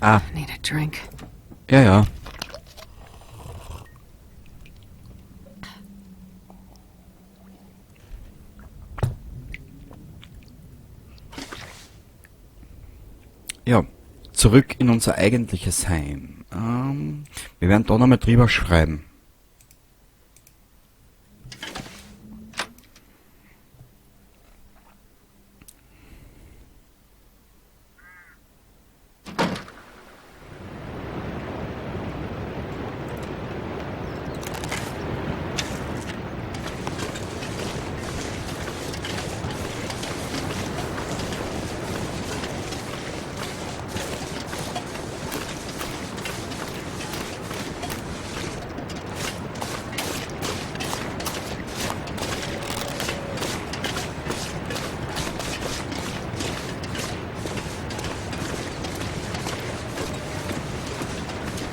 Ah, Need a drink. ja, ja. Ja, zurück in unser eigentliches Heim. Wir werden da nochmal drüber schreiben.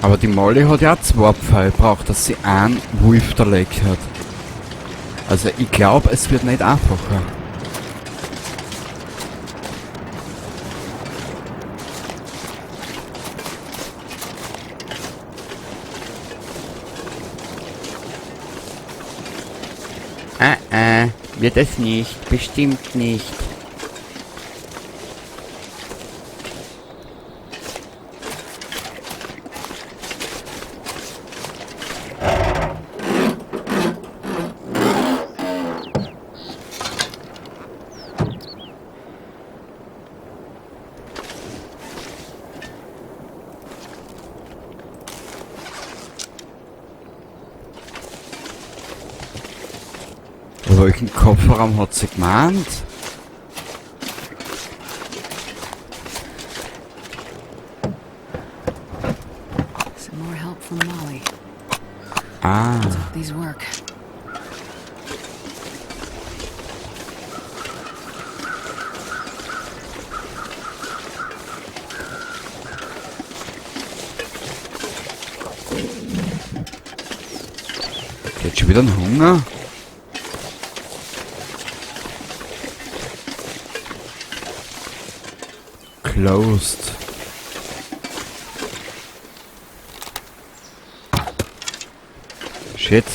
Aber die Molly hat ja auch 2 Pfeile braucht, dass sie einen Wolf erlegt hat. Also ich glaube, es wird nicht einfacher. Wird es nicht. Bestimmt nicht. Welchen Kofferraum hat sie gemeint? Some more help from Molly. Ah, Let's hope these work. die hat schon wieder einen Hunger? Closed. Shit.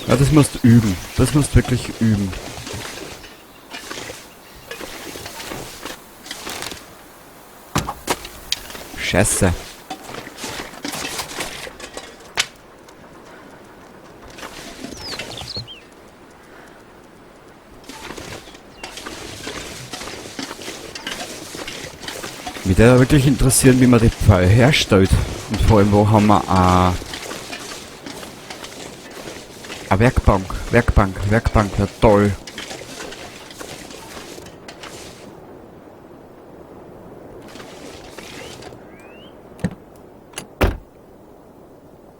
Ja, das musst du üben. Das musst du wirklich üben. Scheiße. Mich würde wirklich interessieren, wie man die Pfeile herstellt. Und vor allem, wo haben wir eine Werkbank. Werkbank wäre toll.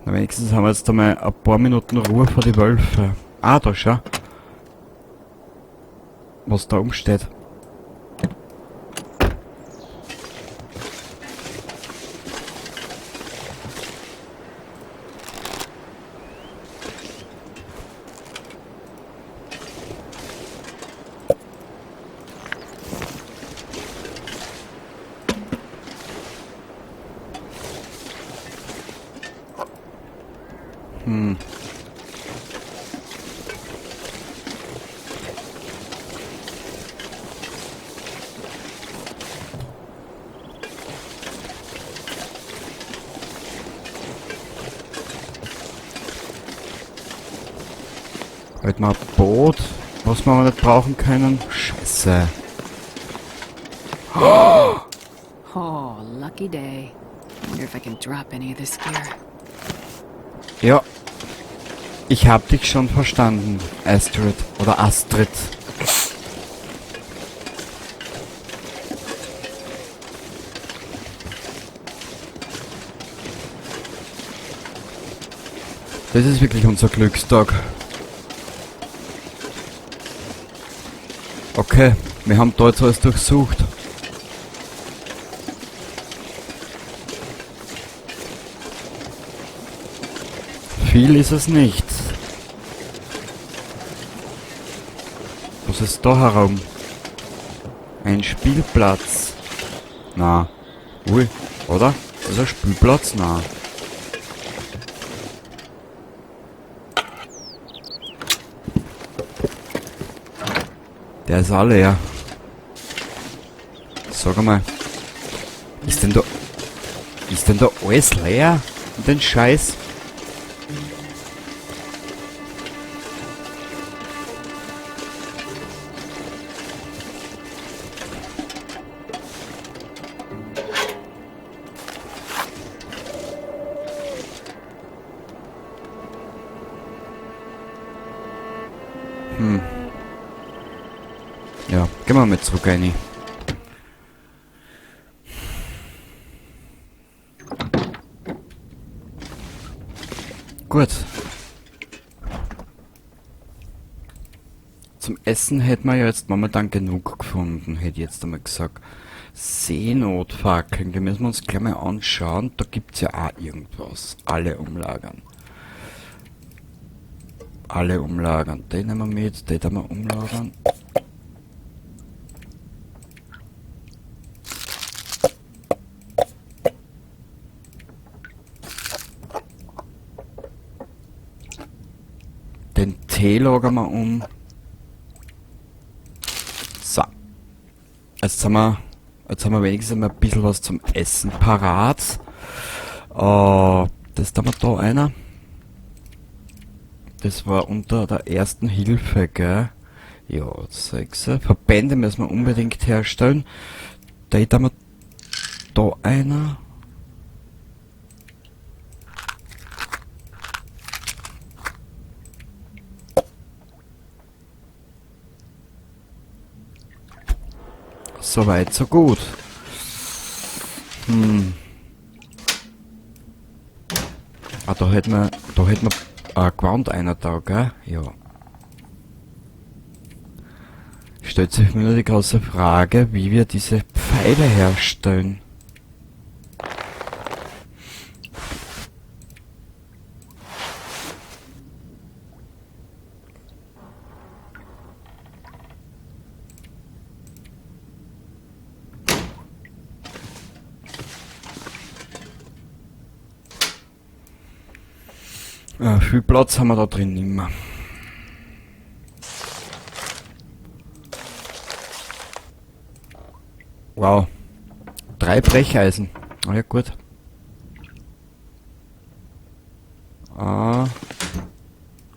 Na, wenigstens haben wir jetzt einmal ein paar Minuten Ruhe vor die Wölfe. Ah, da schau. Was da umsteht. Halt mal ein Boot, was wir aber nicht brauchen können. Scheiße. Oh, lucky day. Wonder if I can drop any of this gear. Ja. Ich hab dich schon verstanden, Astrid. Oder Astrid. Das ist wirklich unser Glückstag. Okay, wir haben da jetzt alles durchsucht. Viel ist es nicht. Was ist da herum? Ein Spielplatz. Na. Ui, oder? Das ist ein Spielplatz? Na. Der ist auch leer. Sag einmal. Ist denn da alles leer? Den Scheiß? Ja, gehen wir mal zurück rein. Gut. Zum Essen hätten wir ja jetzt momentan genug gefunden, hätte ich jetzt einmal gesagt. Seenotfackeln, die müssen wir uns gleich mal anschauen. Da gibt's ja auch irgendwas. Alle umlagern. Alle umlagern. Den nehmen wir mit, den nehmen wir umlagern. Den Tee lagern wir um. So. Jetzt haben wir wenigstens mal ein bisschen was zum Essen parat. Das da wir da einer. Das war unter der ersten Hilfe, gell? Ja, 6. Verbände müssen wir unbedingt herstellen. Da haben wir da einer. Soweit, so gut. Ah, da hätten wir gewarnt einer da, gell? Ja. Stellt sich mir nur die große Frage, wie wir diese Pfeile herstellen. Viel Platz haben wir da drin nimmer. Wow. 3 Brecheisen. Ah ja, gut. Ah.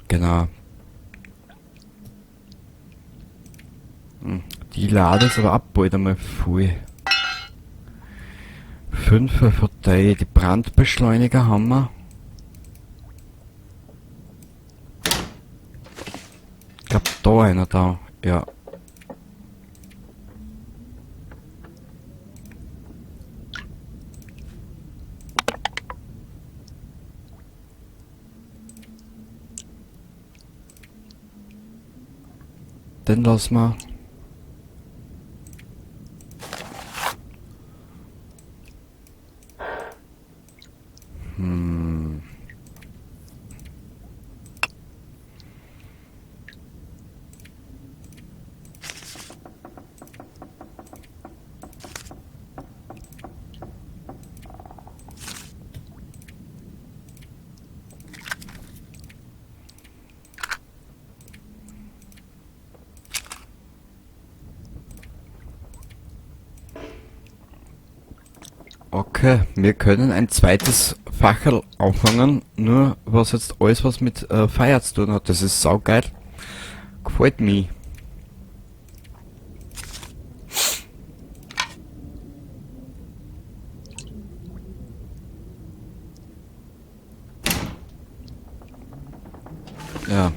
Genau. Die Lade ist aber ab bald einmal voll. 5 für die Brandbeschleuniger haben wir. Ich glaube, da einer da. Ja. Den lassen wir. Okay, wir können ein zweites Facherl auffangen, nur was jetzt alles was mit Feuer zu tun hat. Das ist saugeil. Gefällt mir. Ja.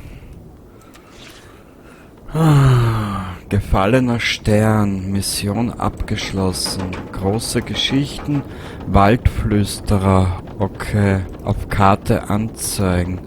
Gefallener Stern, Mission abgeschlossen. Große Geschichten, Waldflüsterer. Okay, auf Karte anzeigen.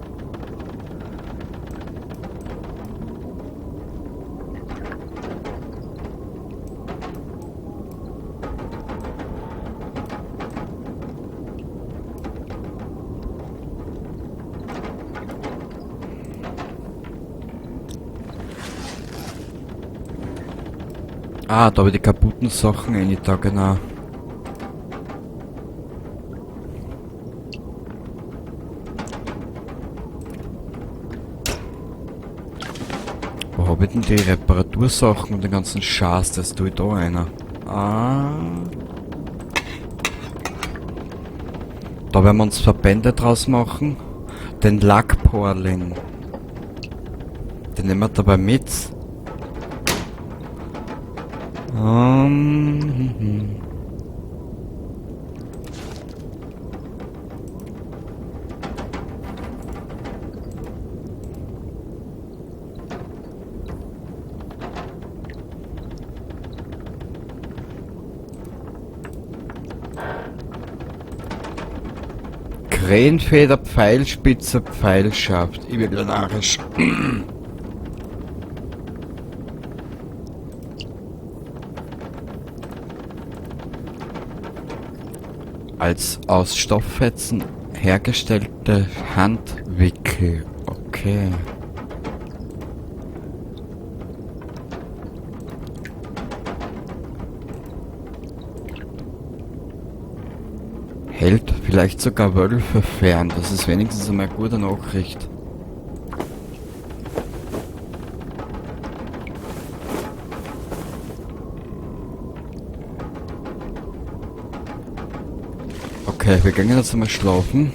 Ah, da habe ich die kaputten Sachen da genau. Wo habe ich denn die Reparatursachen und den ganzen Schatz? Das tue ich da einer. Ah. Da werden wir uns Verbände draus machen. Den Lackporling. Den nehmen wir dabei mit. Mhm. Krähenfeder, Pfeilspitze, Pfeilschaft. Ich bin narrisch. Als aus Stofffetzen hergestellte Handwickel. Okay. Hält vielleicht sogar Wölfe fern. Das ist wenigstens einmal eine gute Nachricht. Okay, wir gehen jetzt einmal schlafen.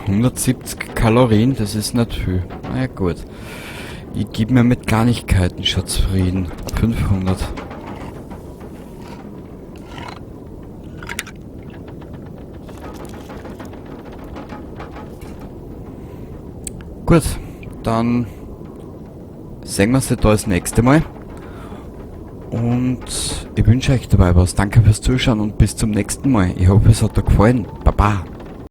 Hm, 170 Kalorien, das ist nicht viel. Na ja, gut. Ich gebe mir mit Kleinigkeiten schon zufrieden. 500. Gut, dann sehen wir uns da das nächste Mal. Und ich wünsche euch dabei was. Danke fürs Zuschauen und bis zum nächsten Mal. Ich hoffe, es hat euch gefallen. Baba.